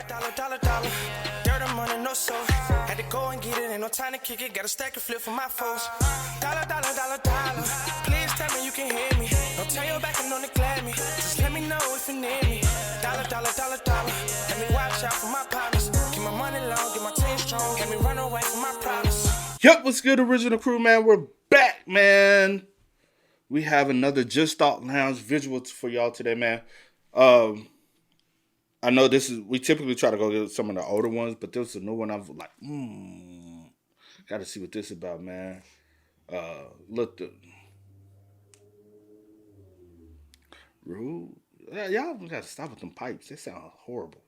Dollar. Dirt and money, no soul. Had to go and get it, ain't no time to kick it. Got a stack of flip for my foes. Dollar. Please tell me you can hear me. Don't turn your back and don't neglect me. Just let me know if you need me. Dollar. Let me watch out for my partners. Keep my money long, get my team strong. Let me run away from my problems. Yup, what's good, original crew, man? We're back, man. We have another Just Thought Lounge visual for y'all today, man. I know we typically try to go get some of the older ones, but this is a new one. I'm like, gotta see what this is about, man. Look, rude. Y'all gotta stop with them pipes. They sound horrible.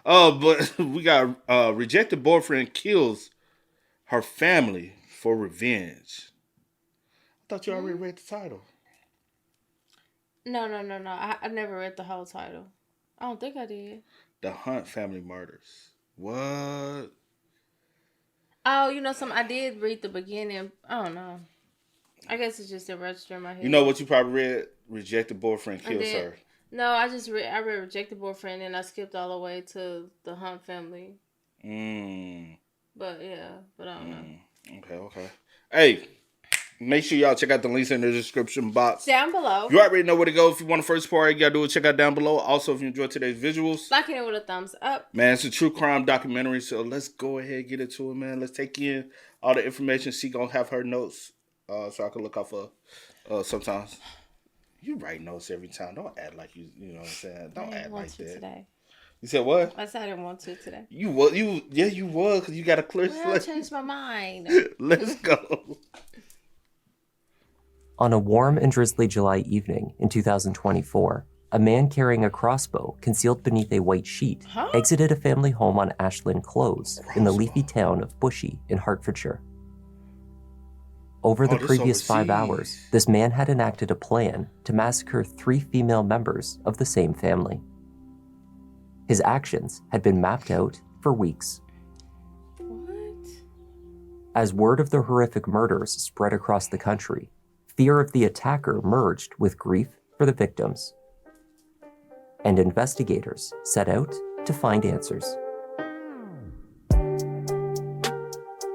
But we got rejected boyfriend kills her family for revenge. I thought you already read the title. No. I never read the whole title. I don't think I did. The Hunt Family Murders. What? Oh, you know something? I did read the beginning. I don't know. I guess it's just a register in my head. You know what you probably read? Rejected boyfriend kills her. No, I read Rejected Boyfriend and I skipped all the way to the Hunt Family. But I don't know. Okay. Hey, make sure y'all check out the links in the description box. Down below. You already know where to go. If you want the first part, you gotta do it. Check out down below. Also, if you enjoyed today's visuals, like it with a thumbs up. Man, it's a true crime documentary, so let's go ahead and get into it, man. Let's take in all the information. She gonna have her notes, so I can look out for sometimes. You write notes every time. Don't act like you know what I'm saying. Don't act like that. Today. You said what? I said I didn't want to today. You was, because you got a clear slate. I changed my mind. Let's go. On a warm and drizzly July evening in 2024, a man carrying a crossbow concealed beneath a white sheet exited a family home on Ashland Close in the leafy town of Bushy in Hertfordshire. Over the previous 5 hours, this man had enacted a plan to massacre 3 female members of the same family. His actions had been mapped out for weeks. What? As word of the horrific murders spread across the country, fear of the attacker merged with grief for the victims. And investigators set out to find answers.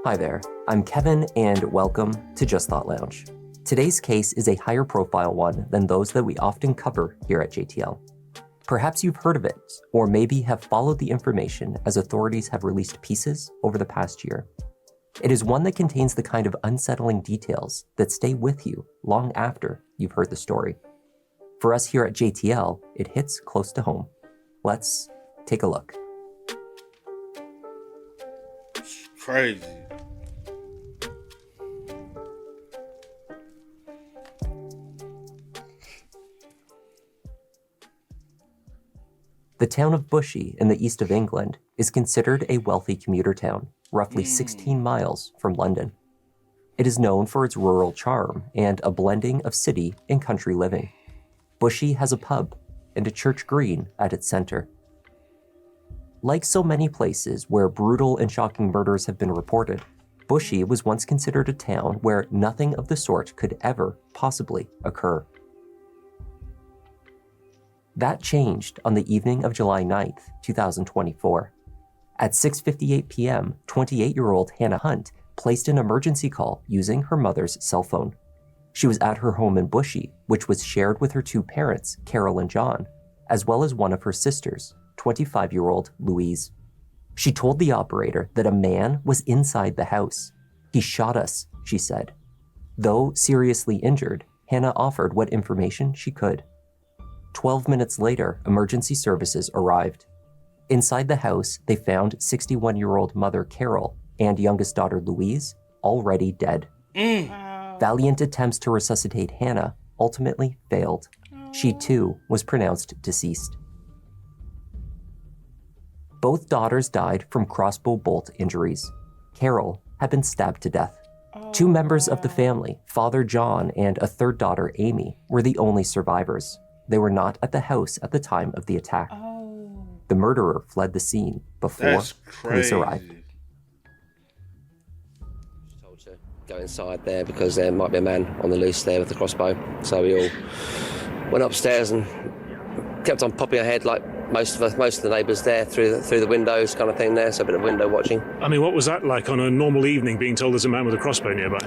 Hi there, I'm Kevin and welcome to Just Thought Lounge. Today's case is a higher profile one than those that we often cover here at JTL. Perhaps you've heard of it, or maybe have followed the information as authorities have released pieces over the past year. It is one that contains the kind of unsettling details that stay with you long after you've heard the story. For us here at JTL, it hits close to home. Let's take a look. It's crazy. The town of Bushy in the east of England is considered a wealthy commuter town, roughly 16 miles from London. It is known for its rural charm and a blending of city and country living. Bushy has a pub and a church green at its center. Like so many places where brutal and shocking murders have been reported, Bushy was once considered a town where nothing of the sort could ever possibly occur. That changed on the evening of July 9th, 2024. At 6:58 p.m., 28-year-old Hannah Hunt placed an emergency call using her mother's cell phone. She was at her home in Bushy, which was shared with her 2 parents, Carol and John, as well as one of her sisters, 25-year-old Louise. She told the operator that a man was inside the house. "He shot us," she said. Though seriously injured, Hannah offered what information she could. 12 minutes later, emergency services arrived. Inside the house, they found 61-year-old mother Carol and youngest daughter Louise already dead. Wow. Valiant attempts to resuscitate Hannah ultimately failed. She too was pronounced deceased. Both daughters died from crossbow bolt injuries. Carol had been stabbed to death. 2 members of the family, Father John and a 3rd daughter Amy, were the only survivors. They were not at the house at the time of the attack. The murderer fled the scene before police arrived. Told to go inside there because there might be a man on the loose there with the crossbow. So we all went upstairs and kept on popping our head like most of the neighbours there through the windows kind of thing there, so a bit of window watching. I mean, what was that like on a normal evening, being told there's a man with a crossbow nearby?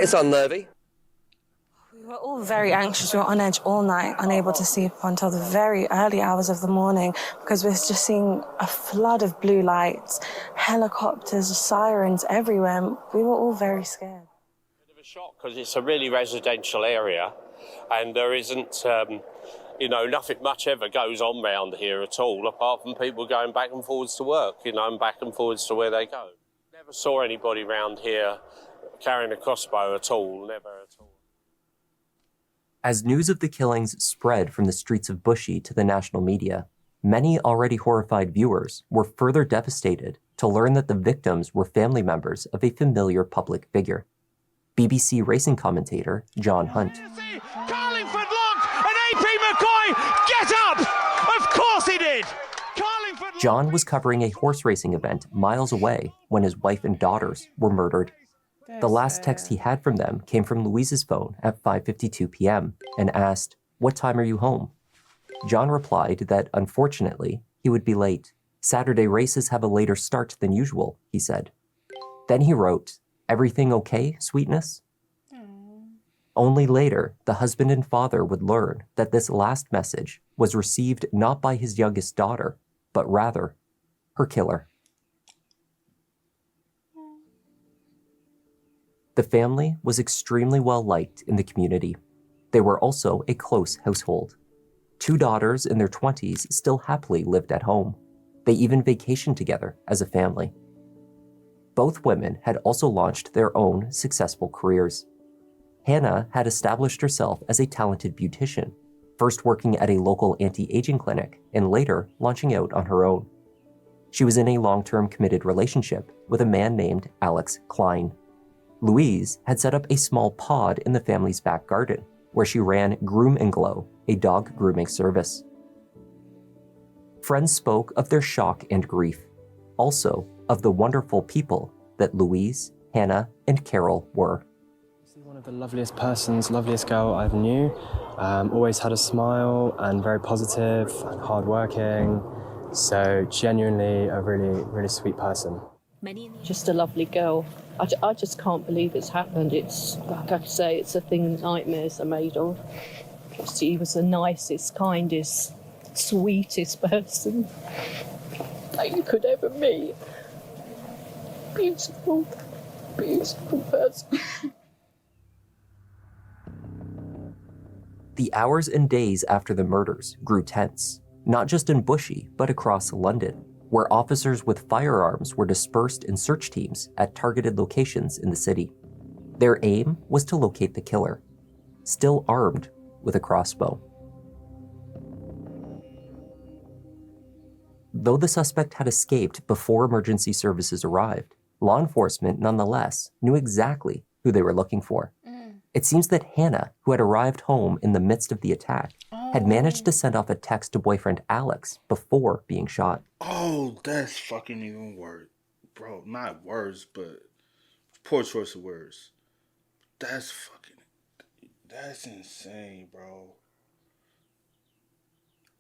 It's unnerving. We were all very anxious. We were on edge all night, unable to sleep until the very early hours of the morning because we're just seeing a flood of blue lights, helicopters, sirens everywhere. We were all very scared. Bit of a shock because it's a really residential area and there isn't, nothing much ever goes on round here at all apart from people going back and forwards to work, and back and forwards to where they go. Never saw anybody round here carrying a crossbow at all, never at all. As news of the killings spread from the streets of Bushy to the national media, many already horrified viewers were further devastated to learn that the victims were family members of a familiar public figure. BBC racing commentator John Hunt. Carlingford locked and AP McCoy, get up! Of course he did! John was covering a horse racing event miles away when his wife and daughters were murdered. The last text he had from them came from Louise's phone at 5:52 p.m. and asked, "What time are you home?" John replied that, unfortunately, he would be late. "Saturday races have a later start than usual," he said. Then he wrote, "Everything okay, sweetness?" Only later, the husband and father would learn that this last message was received not by his youngest daughter, but rather her killer. The family was extremely well liked in the community. They were also a close household. 2 daughters in their 20s still happily lived at home. They even vacationed together as a family. Both women had also launched their own successful careers. Hannah had established herself as a talented beautician, first working at a local anti-aging clinic and later launching out on her own. She was in a long-term committed relationship with a man named Alex Klein. Louise had set up a small pod in the family's back garden where she ran Groom and Glow, a dog grooming service. Friends spoke of their shock and grief, also of the wonderful people that Louise, Hannah, and Carol were. One of the loveliest girl I ever knew. Always had a smile and very positive and hardworking. So genuinely a really, really sweet person. Just a lovely girl. I just can't believe it's happened. It's, like I say, it's a thing nightmares are made of. She was the nicest, kindest, sweetest person that you could ever meet. Beautiful, beautiful person. The hours and days after the murders grew tense, not just in Bushy, but across London, where officers with firearms were dispersed in search teams at targeted locations in the city. Their aim was to locate the killer, still armed with a crossbow. Though the suspect had escaped before emergency services arrived, law enforcement nonetheless knew exactly who they were looking for. It seems that Hannah, who had arrived home in the midst of the attack, had managed to send off a text to boyfriend Alex before being shot. Oh, that's fucking even worse. Bro, not words, but poor choice of words. That's insane, bro.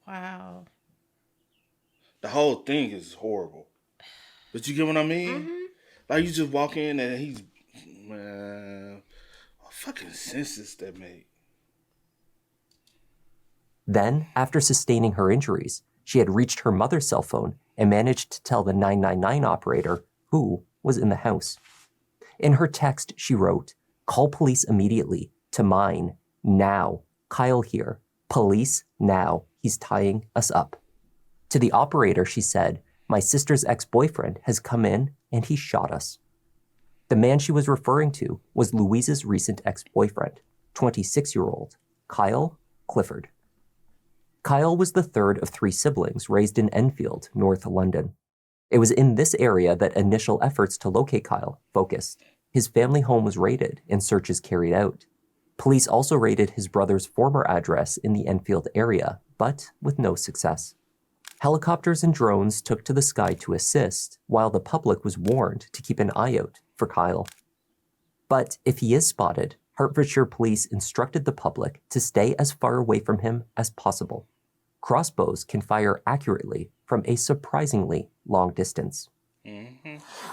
Wow. The whole thing is horrible. But you get what I mean? Mm-hmm. Like, you just walk in and he's, man, what fucking sense does that make? Then, after sustaining her injuries, she had reached her mother's cell phone and managed to tell the 999 operator who was in the house. In her text, she wrote, "Call police immediately to mine, now. Kyle here. Police, now. He's tying us up." To the operator, she said, "My sister's ex-boyfriend has come in and he shot us." The man she was referring to was Louise's recent ex-boyfriend, 26-year-old Kyle Clifford. Kyle was the third of 3 siblings raised in Enfield, North London. It was in this area that initial efforts to locate Kyle focused. His family home was raided and searches carried out. Police also raided his brother's former address in the Enfield area, but with no success. Helicopters and drones took to the sky to assist, while the public was warned to keep an eye out for Kyle. But if he is spotted, Hertfordshire police instructed the public to stay as far away from him as possible. crossbows can fire accurately from a surprisingly long distance.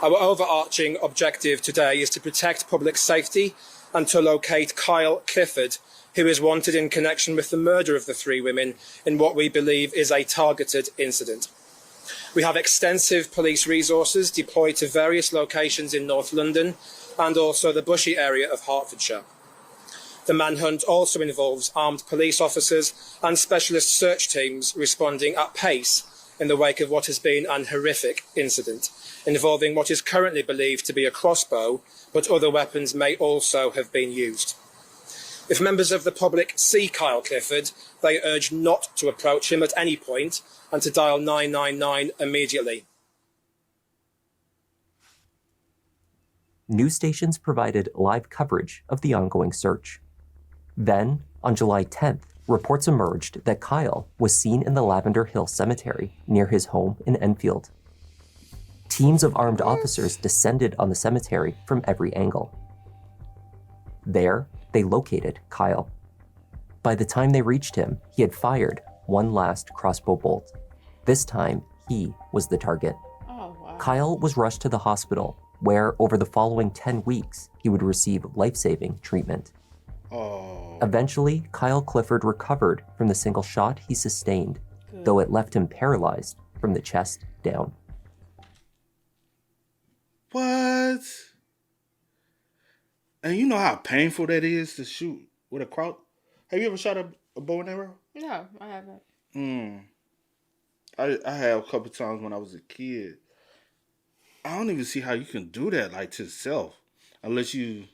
Our overarching objective today is to protect public safety and to locate Kyle Clifford, who is wanted in connection with the murder of the 3 women in what we believe is a targeted incident. We have extensive police resources deployed to various locations in North London and also the Bushy area of Hertfordshire. The manhunt also involves armed police officers and specialist search teams responding at pace in the wake of what has been an horrific incident, involving what is currently believed to be a crossbow, but other weapons may also have been used. If members of the public see Kyle Clifford, they urge not to approach him at any point and to dial 999 immediately. News stations provided live coverage of the ongoing search. Then, on July 10th, reports emerged that Kyle was seen in the Lavender Hill Cemetery near his home in Enfield. Teams of armed officers descended on the cemetery from every angle. There, they located Kyle. By the time they reached him, he had fired one last crossbow bolt. This time, he was the target. Oh, wow. Kyle was rushed to the hospital, where over the following 10 weeks, he would receive life-saving treatment. Eventually, Kyle Clifford recovered from the single shot he sustained, though it left him paralyzed from the chest down. What? And you know how painful that is to shoot with a cross? Have you ever shot a bow and arrow? No, I haven't. I have a couple times when I was a kid. I don't even see how you can do that, like, to self, unless you...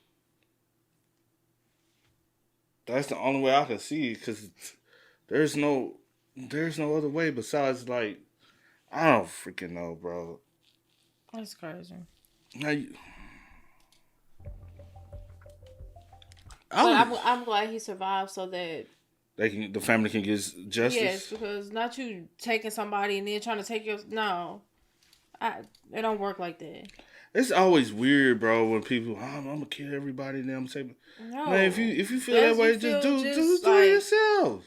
That's the only way I can see it, because there's no other way besides, like, I don't freaking know, bro. That's crazy. I'm glad he survived so that the family can get justice. Yes, because not you taking somebody and then trying to take your it don't work like that. It's always weird, bro, when people I'm gonna kill everybody and then I'm saying, no, man, if you feel that way, just do it yourself.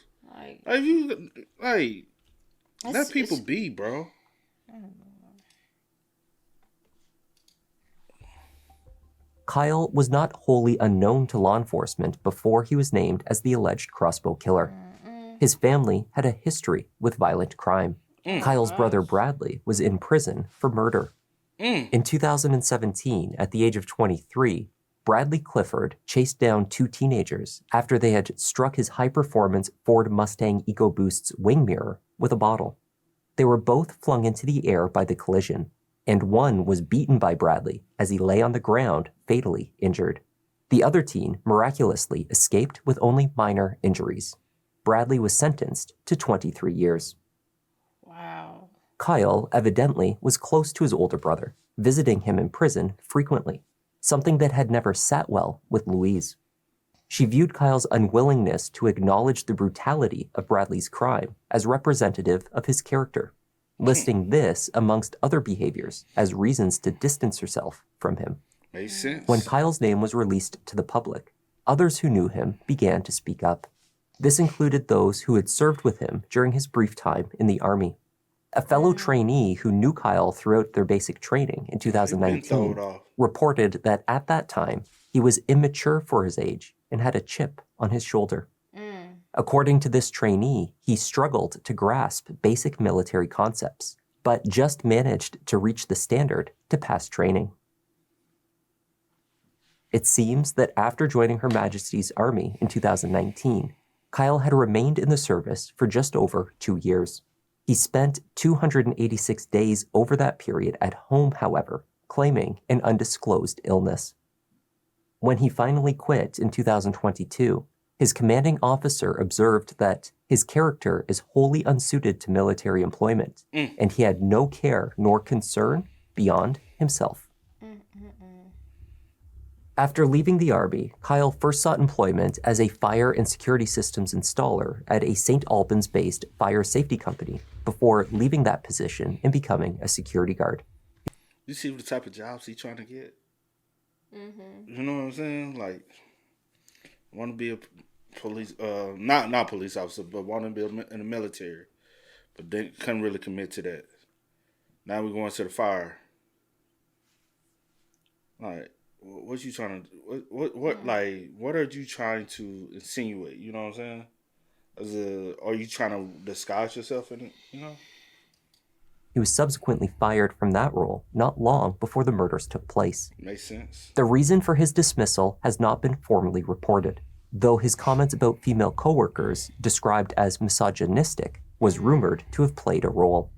Let people be, bro. I don't know. Kyle was not wholly unknown to law enforcement before he was named as the alleged crossbow killer. His family had a history with violent crime. Kyle's brother Bradley was in prison for murder. In 2017, at the age of 23, Bradley Clifford chased down 2 teenagers after they had struck his high-performance Ford Mustang EcoBoost's wing mirror with a bottle. They were both flung into the air by the collision, and one was beaten by Bradley as he lay on the ground, fatally injured. The other teen miraculously escaped with only minor injuries. Bradley was sentenced to 23 years. Wow. Kyle evidently was close to his older brother, visiting him in prison frequently, something that had never sat well with Louise. She viewed Kyle's unwillingness to acknowledge the brutality of Bradley's crime as representative of his character, listing this amongst other behaviors as reasons to distance herself from him. Makes sense. When Kyle's name was released to the public, others who knew him began to speak up. This included those who had served with him during his brief time in the Army. A fellow trainee who knew Kyle throughout their basic training in 2019 reported that at that time, he was immature for his age and had a chip on his shoulder. According to this trainee, he struggled to grasp basic military concepts, but just managed to reach the standard to pass training. It seems that after joining Her Majesty's Army in 2019, Kyle had remained in the service for just over 2 years. He spent 286 days over that period at home, however, claiming an undisclosed illness. When he finally quit in 2022, his commanding officer observed that his character is wholly unsuited to military employment, and he had no care nor concern beyond himself. After leaving the Army, Kyle first sought employment as a fire and security systems installer at a St. Albans-based fire safety company before leaving that position and becoming a security guard. You see the type of jobs he's trying to get? You know what I'm saying? Like, want to be a police, not police officer, but want to be in the military. but they couldn't really commit to that. Now we're going to the fire. Like, what you trying to? What are you trying to insinuate? You know what I'm saying? Are you trying to disguise yourself in it? You know. He was subsequently fired from that role not long before the murders took place. Makes sense. The reason for his dismissal has not been formally reported, though his comments about female coworkers, described as misogynistic, was rumored to have played a role.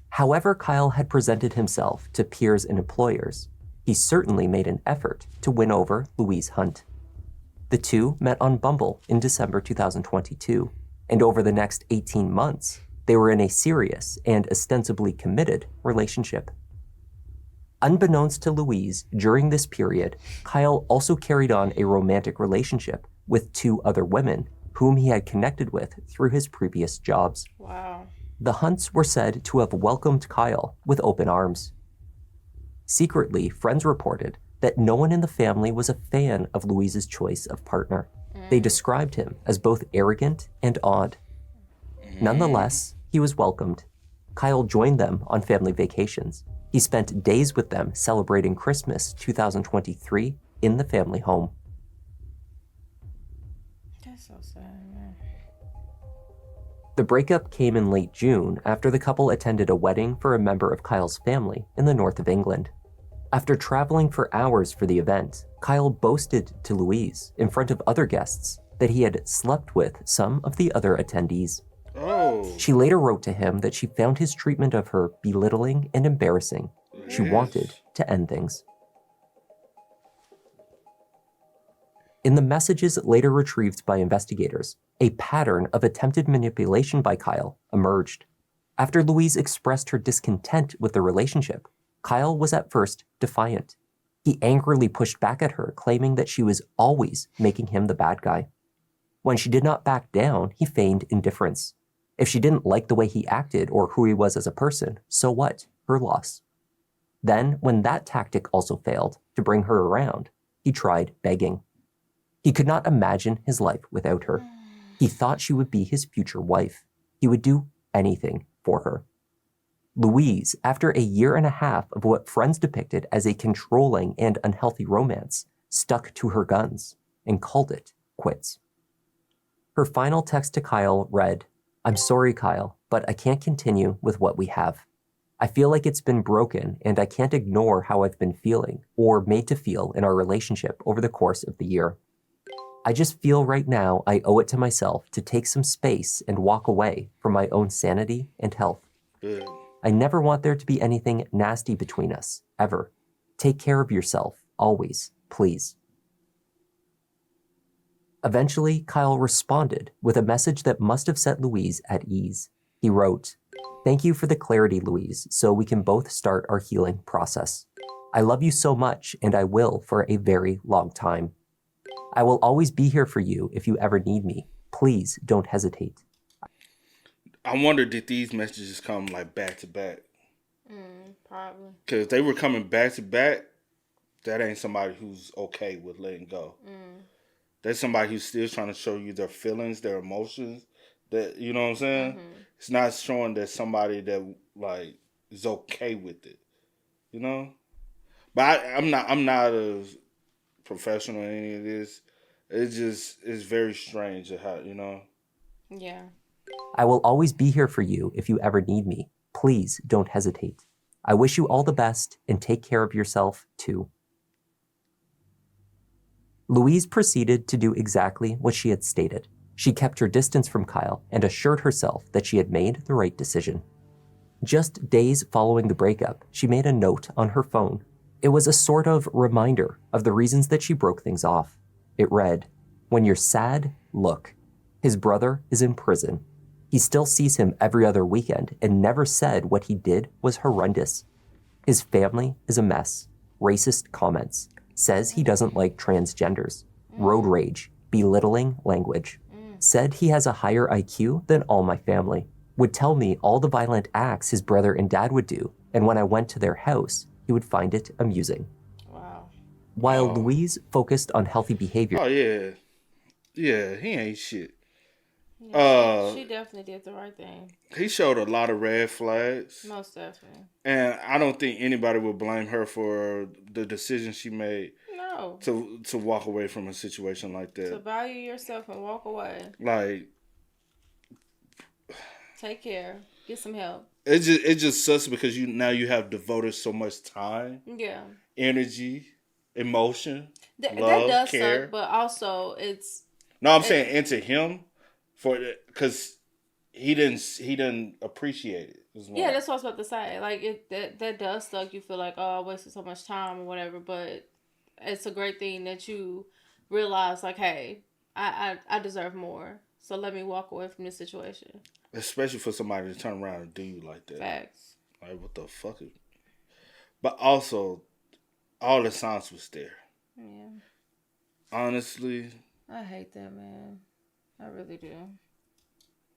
However Kyle had presented himself to peers and employers, he certainly made an effort to win over Louise Hunt. The two met on Bumble in December 2022, and over the next 18 months, they were in a serious and ostensibly committed relationship. Unbeknownst to Louise, during this period, Kyle also carried on a romantic relationship with 2 other women whom he had connected with through his previous jobs. Wow. The Hunts were said to have welcomed Kyle with open arms. Secretly, friends reported that no one in the family was a fan of Louise's choice of partner. They described him as both arrogant and odd. Nonetheless, he was welcomed. Kyle joined them on family vacations. He spent days with them celebrating Christmas 2023 in the family home. That's so sad, man. The breakup came in late June after the couple attended a wedding for a member of Kyle's family in the north of England. After traveling for hours for the event, Kyle boasted to Louise, in front of other guests, that he had slept with some of the other attendees. Oh. She later wrote to him that she found his treatment of her belittling and embarrassing. She wanted to end things. In the messages later retrieved by investigators, a pattern of attempted manipulation by Kyle emerged. After Louise expressed her discontent with the relationship, Kyle was at first defiant. He angrily pushed back at her, claiming that she was always making him the bad guy. When she did not back down, he feigned indifference. If she didn't like the way he acted or who he was as a person, so what? Her loss. Then, when that tactic also failed to bring her around, he tried begging. He could not imagine his life without her. He thought she would be his future wife. He would do anything for her. Louise, after a year and a half of what friends depicted as a controlling and unhealthy romance, stuck to her guns and called it quits. Her final text to Kyle read, "I'm sorry, Kyle, but I can't continue with what we have. I feel like it's been broken and I can't ignore how I've been feeling or made to feel in our relationship over the course of the year. I just feel right now I owe it to myself to take some space and walk away from my own sanity and health. Good. I never want there to be anything nasty between us, ever. Take care of yourself, always, please." Eventually, Kyle responded with a message that must have set Louise at ease. He wrote, "Thank you for the clarity, Louise, so we can both start our healing process. I love you so much, and I will for a very long time. I will always be here for you if you ever need me. Please don't hesitate." I wonder did these messages come like back to back? Probably. Because if they were coming back to back, that ain't somebody who's okay with letting go. That's somebody who's still trying to show you their feelings, their emotions. That, you know what I'm saying? It's not showing that somebody that like is okay with it. You know? But I'm not a professional in any of this. It's very strange how, you know. Yeah. "I will always be here for you if you ever need me. Please don't hesitate. I wish you all the best and take care of yourself too." Louise proceeded to do exactly what she had stated. She kept her distance from Kyle and assured herself that she had made the right decision. Just days following the breakup, she made a note on her phone. It was a sort of reminder of the reasons that she broke things off. It read, "When you're sad, look. His brother is in prison. He still sees him every other weekend and never said what he did was horrendous. His family is a mess. Racist comments. Says he doesn't like transgenders. Road rage. Belittling language. Said he has a higher IQ than all my family. Would tell me all the violent acts his brother and dad would do, and when I went to their house, he would find it amusing." Wow. While Louise focused on healthy behavior, Oh, yeah. Yeah, he ain't shit. Yeah, she definitely did the right thing. He showed a lot of red flags. Most definitely. And I don't think anybody would blame her for the decision she made. No. To walk away from a situation like that. To value yourself and walk away. Like, take care. Get some help. It just sucks because you have devoted so much time, energy, emotion, love, that does care. suck, but also it's. No, I'm saying into him because he didn't appreciate it. Yeah, that's what I was about to say. Like that does suck. You feel like, oh, I wasted so much time or whatever, but it's a great thing that you realize, like, hey, I deserve more. So let me walk away from this situation. Especially for somebody to turn around and do you like that. Facts. Like, what the fuck? But also, all the signs was there. Yeah. Honestly. I hate that, man. I really do.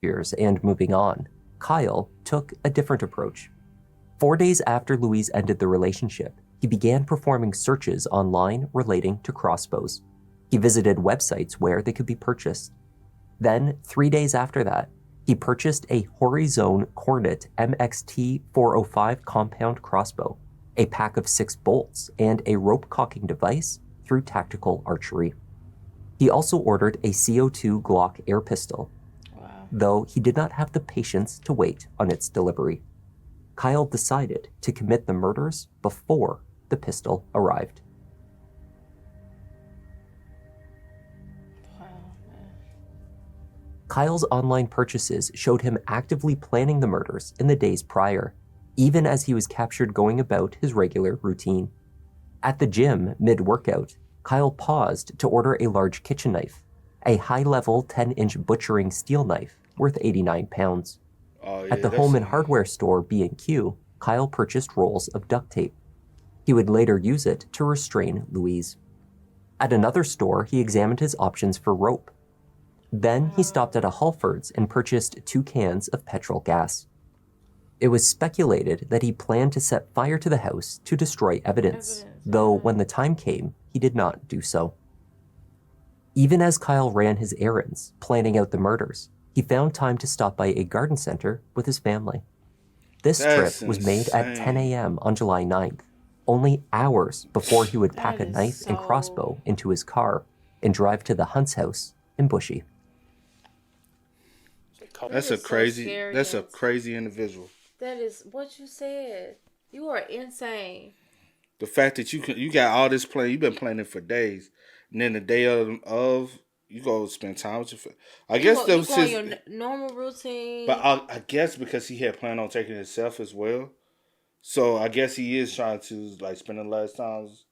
Years and moving on, Kyle took a different approach. 4 days after Louise ended the relationship, he began performing searches online relating to crossbows. He visited websites where they could be purchased. Then, 3 days after that, he purchased a Horizon Cornet MXT 405 compound crossbow, a pack of 6 bolts, and a rope cocking device through Tactical Archery. He also ordered a CO2 Glock air pistol, though he did not have the patience to wait on its delivery. Kyle decided to commit the murders before the pistol arrived. Kyle's online purchases showed him actively planning the murders in the days prior, even as he was captured going about his regular routine. At the gym, mid-workout, Kyle paused to order a large kitchen knife, a high-level 10-inch butchering steel knife worth 89 pounds. At the home and hardware store B&Q, Kyle purchased rolls of duct tape. He would later use it to restrain Louise. At another store, he examined his options for rope. Then he stopped at a Halfords and purchased 2 cans of petrol gas. It was speculated that he planned to set fire to the house to destroy evidence, though when the time came, he did not do so. Even as Kyle ran his errands, planning out the murders, he found time to stop by a garden center with his family. This trip was made at 10 a.m. on July 9th, only hours before he would pack a knife and crossbow into his car and drive to the Hunt's house in Bushy. That's a crazy individual. That is what you said. You are insane. The fact that you got all this plan, you've been planning for days, and then the day of you go spend time with your family. I guess that was his your normal routine. But I guess because he had planned on taking himself as well, so I guess he is trying to like spend the last times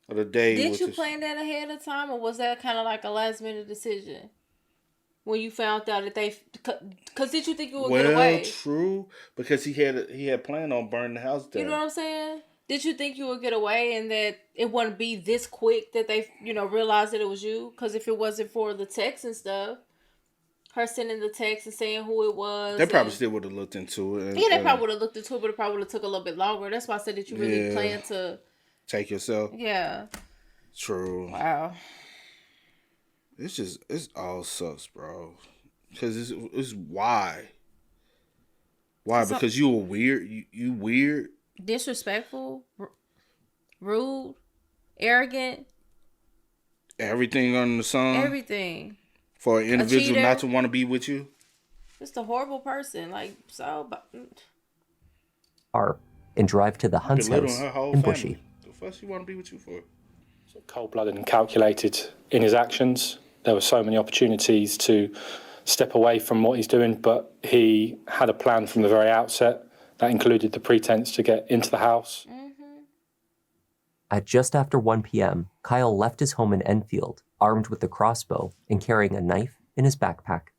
of the day. Did you plan that ahead of time, or was that kind of like a last minute decision? When you found out that because did you think you would get away? Well, true, because he had planned on burning the house down. You know what I'm saying? Did you think you would get away and that it wouldn't be this quick that they, realized that it was you? Because if it wasn't for the text and stuff, her sending the text and saying who it was. They probably still would have looked into it. They probably would have looked into it, but it probably would have took a little bit longer. That's why I said that you really planned to take yourself. Yeah. True. Wow. It's all sucks, bro. Because it's why. Why? Because you were weird. You weird. Disrespectful. Rude. Arrogant. Everything under the sun. Everything. For an individual not to want to be with you. Just a horrible person. Like, so. And drive to the Hunt's house in Bushy. The fuck she want to be with you for? Cold-blooded and calculated in his actions. There were so many opportunities to step away from what he's doing, but he had a plan from the very outset that included the pretense to get into the house. At just after 1 p.m., Kyle left his home in Enfield, armed with the crossbow and carrying a knife in his backpack.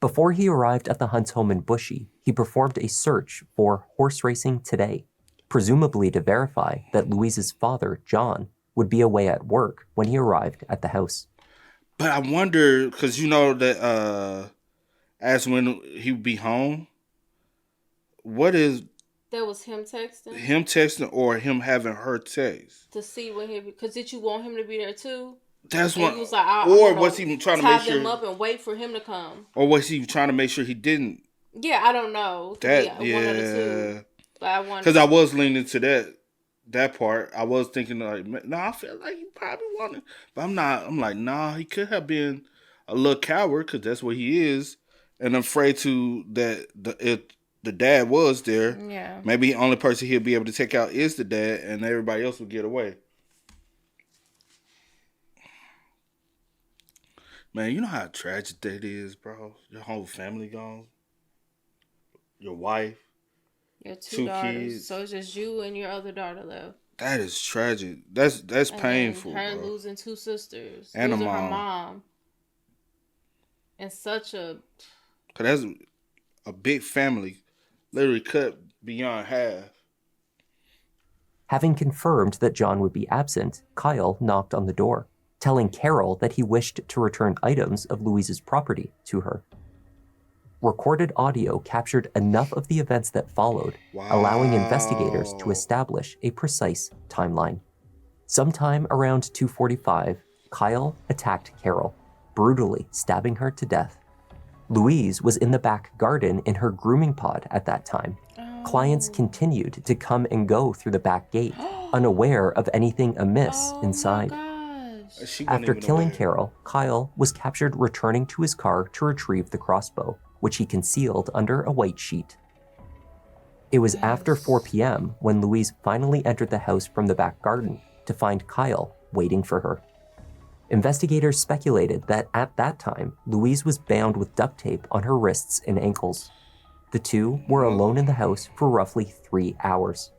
Before he arrived at the Hunt's home in Bushy, he performed a search for Horse Racing Today, presumably to verify that Louise's father, John, would be away at work when he arrived at the house. But I wonder, because you know that as when he would be home, what is... That was him texting? Him texting or him having her text? To see when he... Because did you want him to be there too? That's And what. he was like, Or was he trying to make tie them sure? up and wait for him to come? Or was he trying to make sure he didn't? Yeah, I don't know. That One of the two. But I wonder. Because I was leaning to that part. I was thinking like, no, I feel like he probably wanted, but I'm not. I'm like, nah, he could have been a little coward because that's what he is, and I'm afraid to that if the dad was there, yeah, maybe the only person he'll be able to take out is the dad, and everybody else will get away. Man, you know how tragic that is, bro. Your whole family gone, your wife, your two daughters. kids. So it's just you and your other daughter left. That is tragic. That's and painful. Her bro. losing two sisters, and losing a mom. her mom, and such a. Cause that's a big family, literally cut beyond half. Having confirmed that John would be absent, Kyle knocked on the door, telling Carol that he wished to return items of Louise's property to her. Recorded audio captured enough of the events that followed, allowing investigators to establish a precise timeline. Sometime around 2:45, Kyle attacked Carol, brutally stabbing her to death. Louise was in the back garden in her grooming pod at that time. Clients continued to come and go through the back gate, unaware of anything amiss inside. After killing Carol, Kyle was captured returning to his car to retrieve the crossbow, which he concealed under a white sheet. It was after 4 p.m. when Louise finally entered the house from the back garden to find Kyle waiting for her. Investigators speculated that at that time, Louise was bound with duct tape on her wrists and ankles. The two were alone in the house for roughly 3 hours.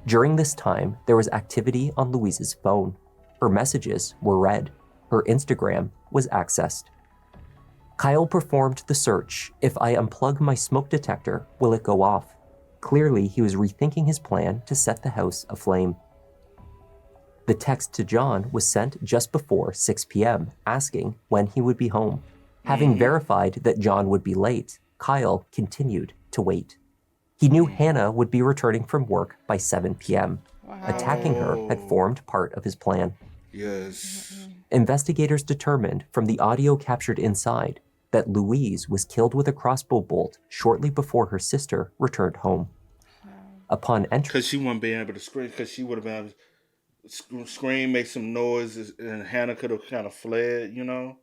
During this time, there was activity on Louise's phone. Her messages were read. Her Instagram was accessed. Kyle performed the search. If I unplug my smoke detector, will it go off? Clearly, he was rethinking his plan to set the house aflame. The text to John was sent just before 6 p.m., asking when he would be home. Having verified that John would be late, Kyle continued to wait. He knew Hannah would be returning from work by 7 p.m. Attacking her had formed part of his plan. Yes. Investigators determined from the audio captured inside that Louise was killed with a crossbow bolt shortly before her sister returned home. Upon entering, because she wouldn't be able to scream, because she would have been able to scream, make some noises, and Hannah could have kind of fled, you know?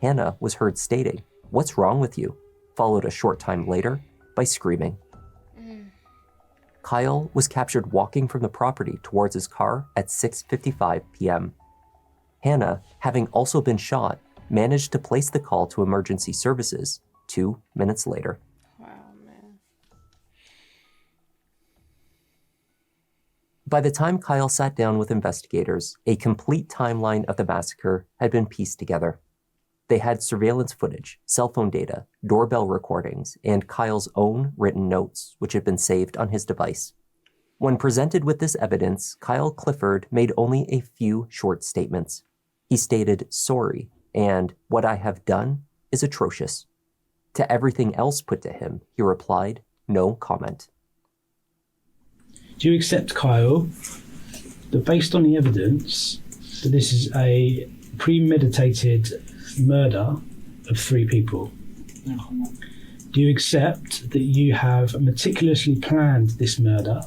Hannah was heard stating, "What's wrong with you?" followed a short time later by screaming. Kyle was captured walking from the property towards his car at 6:55 p.m. Hannah, having also been shot, managed to place the call to emergency services 2 minutes later. By the time Kyle sat down with investigators, a complete timeline of the massacre had been pieced together. They had surveillance footage, cell phone data, doorbell recordings, and Kyle's own written notes, which had been saved on his device. When presented with this evidence, Kyle Clifford made only a few short statements. He stated, "Sorry," and "What I have done is atrocious." To everything else put to him, he replied, "No comment." Do you accept, Kyle, that based on the evidence, that this is a premeditated murder of 3 people? Do you accept that you have meticulously planned this murder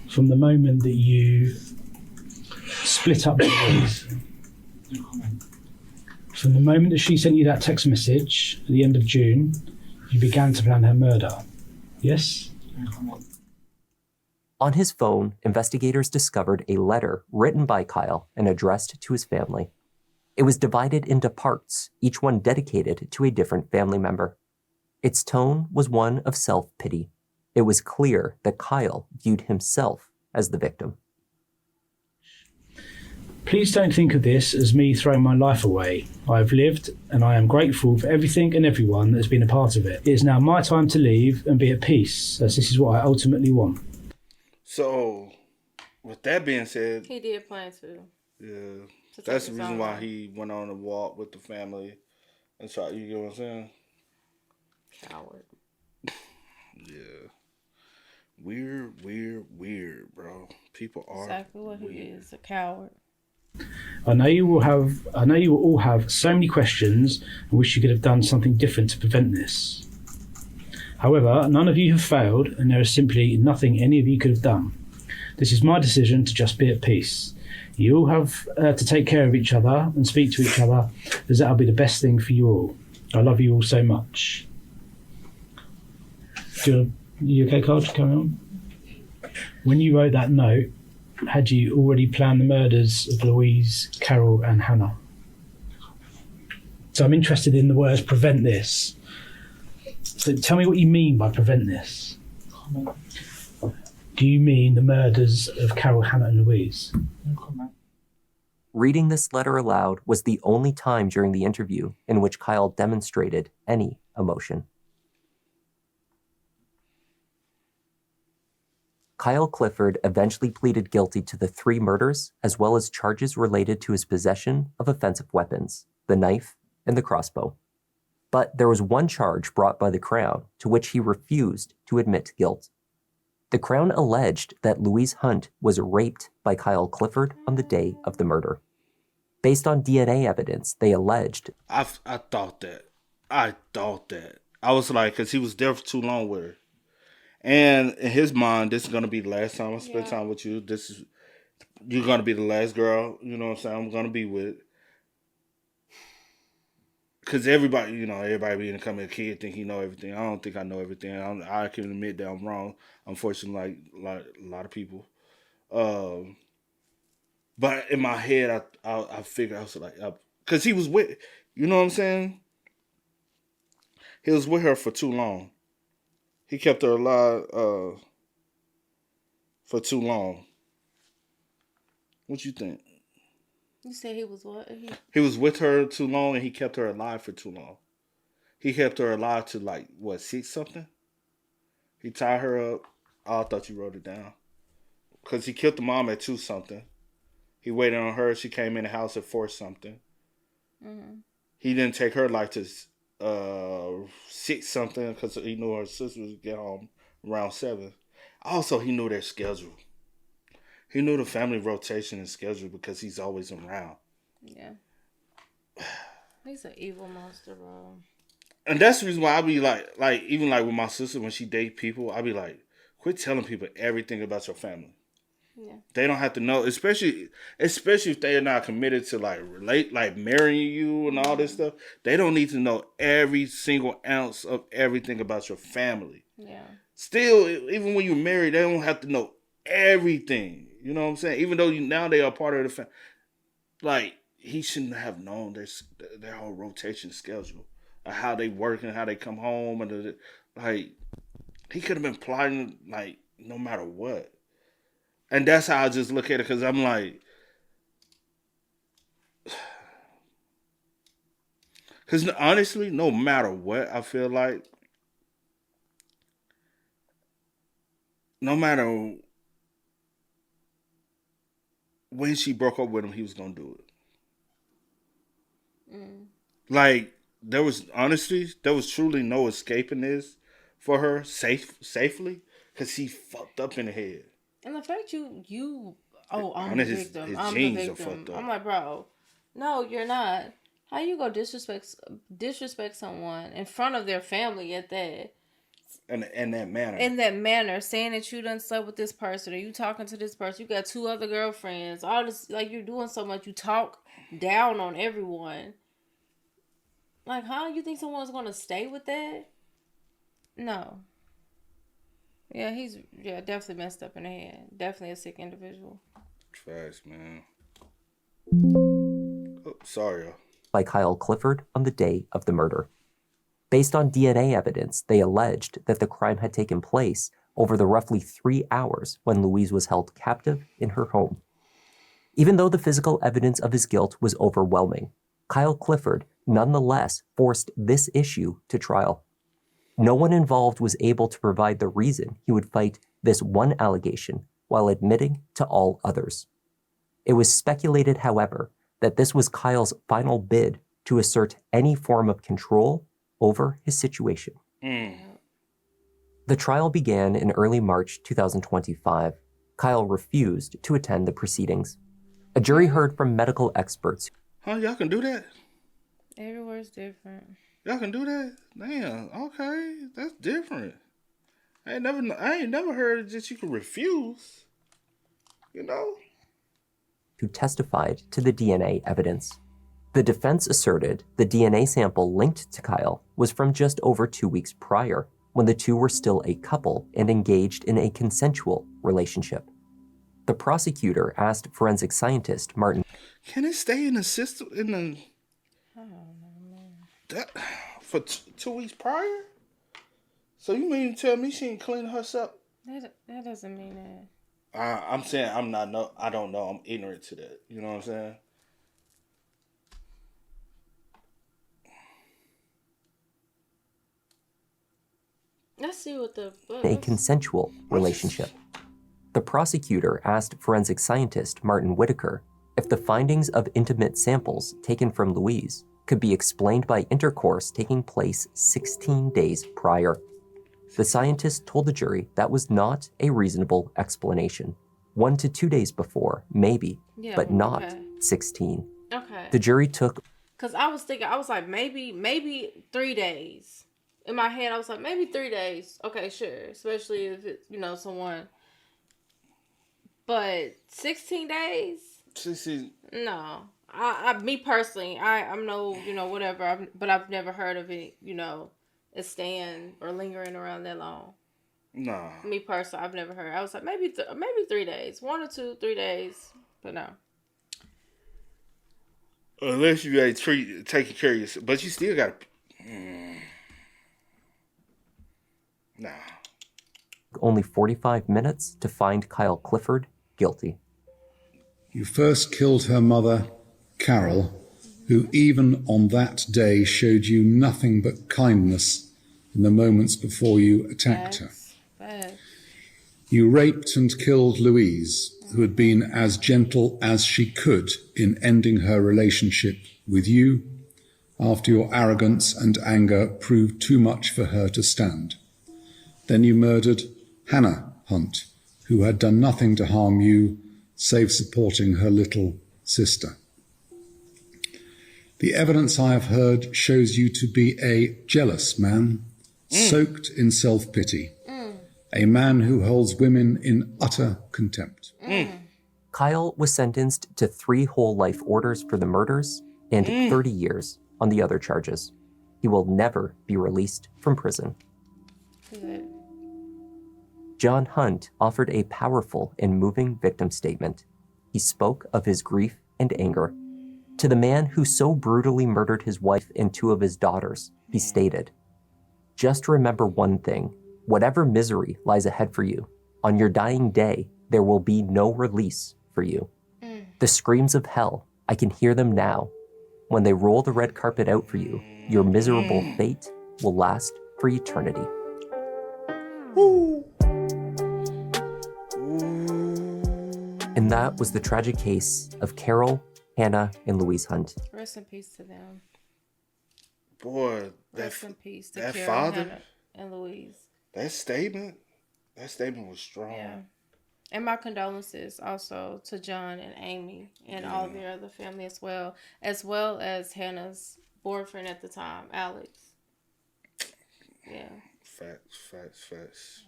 from the moment that you split up Louise? From the moment that she sent you that text message at the end of June, you began to plan her murder? Yes? On his phone, investigators discovered a letter written by Kyle and addressed to his family. It was divided into parts, each one dedicated to a different family member. Its tone was one of self-pity. It was clear that Kyle viewed himself as the victim. Please don't think of this as me throwing my life away. I have lived, and I am grateful for everything and everyone that has been a part of it. It is now my time to leave and be at peace, as this is what I ultimately want. So, with that being said, he did plan to. Yeah, that's the reason why he went on a walk with the family and tried. You get what I'm saying? Coward. Yeah. Weird, bro. People are exactly what weird. he is, a coward. I know you will all have so many questions and wish you could have done something different to prevent this. However, none of you have failed, and there is simply nothing any of you could have done. This is my decision to just be at peace. You all have to take care of each other and speak to each other, as that'll be the best thing for you all. I love you all so much. You okay, Carl? Carry on. When you wrote that note, had you already planned the murders of Louise, Carol, and Hannah? So I'm interested in the words "prevent this." So tell me what you mean by "prevent this." Do you mean the murders of Carol, Hannah, and Louise? Reading this letter aloud was the only time during the interview in which Kyle demonstrated any emotion. Kyle Clifford eventually pleaded guilty to the 3 murders, as well as charges related to his possession of offensive weapons, the knife and the crossbow. But there was one charge brought by the Crown to which he refused to admit guilt. The Crown alleged that Louise Hunt was raped by Kyle Clifford on the day of the murder. Based on DNA evidence, they alleged... I thought that. I was like, because he was there for too long with her. And in his mind, this is going to be the last time I spend time with you. You're going to be the last girl, you know what I'm saying, I'm going to be with. Because everybody being a coming kid think he know everything. I don't think I know everything. I can admit that I'm wrong, unfortunately, like a lot of people. But in my head, I figured, I was like, because he was with, you know what I'm saying? He was with her for too long. He kept her alive for too long. What you think? You said he was what? He was with her too long, and he kept her alive for too long. He kept her alive to 6 something? He tied her up. Oh, I thought you wrote it down. Because he killed the mom at 2 something. He waited on her. She came in the house at 4 something. Mm-hmm. He didn't take her life to 6 something because he knew her sister would get home around 7. Also, he knew their schedule. He knew the family rotation and schedule because he's always around. Yeah. He's an evil monster, bro. And that's the reason why I be like even with my sister, when she date people, I be like, quit telling people everything about your family. Yeah. They don't have to know, especially if they are not committed to marrying you and all this stuff. They don't need to know every single ounce of everything about your family. Yeah. Still, even when you're married, they don't have to know everything. You know what I'm saying? Even though now they are part of the family. He shouldn't have known their whole rotation schedule, how they work and how they come home, and he could have been plotting no matter what. And that's how I just look at it, because I'm like, because honestly, no matter what, I feel like, no matter when she broke up with him, he was going to do it. Mm. There was truly no escaping this for her safely, because he fucked up in the head. And the fact I'm the victim. I'm the victim. I'm like, bro, no, you're not. How you go disrespect someone in front of their family at that? In that manner. In that manner, saying that you done slept with this person, or you talking to this person, you got 2 other girlfriends, all this, you're doing so much, you talk down on everyone. How you think someone's gonna stay with that? No. Yeah, he's definitely messed up in the head. Definitely a sick individual. Facts, man. Oh, sorry. By Kyle Clifford on the day of the murder. Based on DNA evidence, they alleged that the crime had taken place over the roughly 3 hours when Louise was held captive in her home. Even though the physical evidence of his guilt was overwhelming, Kyle Clifford nonetheless forced this issue to trial. No one involved was able to provide the reason he would fight this one allegation while admitting to all others. It was speculated, however, that this was Kyle's final bid to assert any form of control over his situation. Mm. The trial began in early March 2025. Kyle refused to attend the proceedings. A jury heard from medical experts. Huh? Y'all can do that? Everywhere's different. Y'all can do that? Damn. Okay, that's different. I ain't never heard that you can refuse. You know? Who testified to the DNA evidence. The defense asserted the DNA sample linked to Kyle was from just over 2 weeks prior, when the two were still a couple and engaged in a consensual relationship. The prosecutor asked forensic scientist Martin. Can it stay in the system for 2 weeks prior? So you mean to tell me she ain't cleaned herself? That doesn't mean that. I'm saying I don't know. I'm ignorant to that. You know what I'm saying? Let's see what a consensual relationship. The prosecutor asked forensic scientist Martin Whitaker if the findings of intimate samples taken from Louise could be explained by intercourse taking place 16 days prior. The scientist told the jury that was not a reasonable explanation. 1 to 2 days before, maybe, but not 16. Okay. The jury took... Because I was like, maybe 3 days. In my head, I was like, maybe 3 days. Okay, sure. Especially if it's, someone. But 16 days? 16. No. Me personally, I'm no, whatever. But I've never heard of it, it staying or lingering around that long. Nah. Me personally, I've never heard. I was like, maybe 3 days. 1 or 2, 3 days. But no. Unless you ain't taking care of yourself. But you still got to... Nah. Only 45 minutes to find Kyle Clifford guilty. You first killed her mother, Carol, who even on that day showed you nothing but kindness in the moments before you attacked her. You raped and killed Louise, who had been as gentle as she could in ending her relationship with you after your arrogance and anger proved too much for her to stand. Then you murdered Hannah Hunt, who had done nothing to harm you, save supporting her little sister. The evidence I have heard shows you to be a jealous man, soaked in self-pity, a man who holds women in utter contempt. Kyle was sentenced to 3 whole life orders for the murders and 30 years on the other charges. He will never be released from prison. John Hunt offered a powerful and moving victim statement. He spoke of his grief and anger. To the man who so brutally murdered his wife and 2 of his daughters, he stated, "Just remember one thing. Whatever misery lies ahead for you, on your dying day, there will be no release for you. The screams of hell, I can hear them now. When they roll the red carpet out for you, your miserable fate will last for eternity." And that was the tragic case of Carol, Hannah, and Louise Hunt. Rest in peace to them. Boy, Rest in peace to that Carol, father Hannah, and Louise. That statement was strong. Yeah. And my condolences also to John and Amy and all of their other family as well as Hannah's boyfriend at the time, Alex. Yeah. Facts.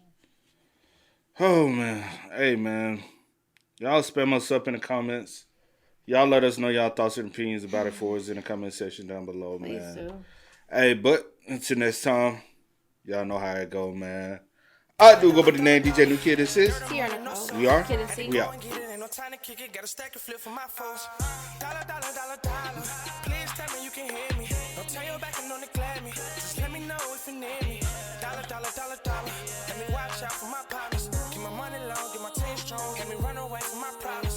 Oh, man. Hey, man. Y'all spam us up in the comments. Y'all let us know y'all thoughts and opinions about it for us in the comment section down below, man. Please do. Hey, but until next time, y'all know how it go, man. I do go by the name DJ New Kid. This is. We are. We out. Time to kick it, got a stack of flip for my foes. Dollar. Please tell me you can hear me. Don't turn your back and don't neglect me. Just let me know if you need me. Dollar. Let me watch out for my partners. Keep my money low, get my team strong. Let me run away from my problems.